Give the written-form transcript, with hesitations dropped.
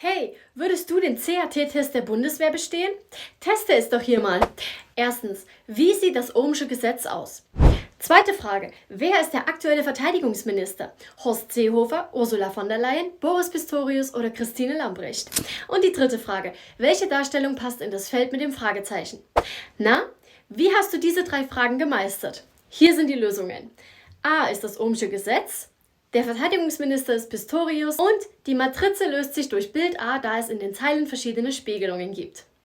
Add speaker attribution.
Speaker 1: Hey, würdest du den CAT-Test der Bundeswehr bestehen? Teste es doch hier mal. Erstens, wie sieht das Ohmsche Gesetz aus? Zweite Frage, wer ist der aktuelle Verteidigungsminister? Horst Seehofer, Ursula von der Leyen, Boris Pistorius oder Christine Lambrecht? Und die dritte Frage, welche Darstellung passt in das Feld mit dem Fragezeichen? Na, wie hast du diese 3 Fragen gemeistert? Hier sind die Lösungen. A ist das Ohmsche Gesetz. Der Verteidigungsminister ist Pistorius und die Matrize löst sich durch Bild A, da es in den Zeilen verschiedene Spiegelungen gibt.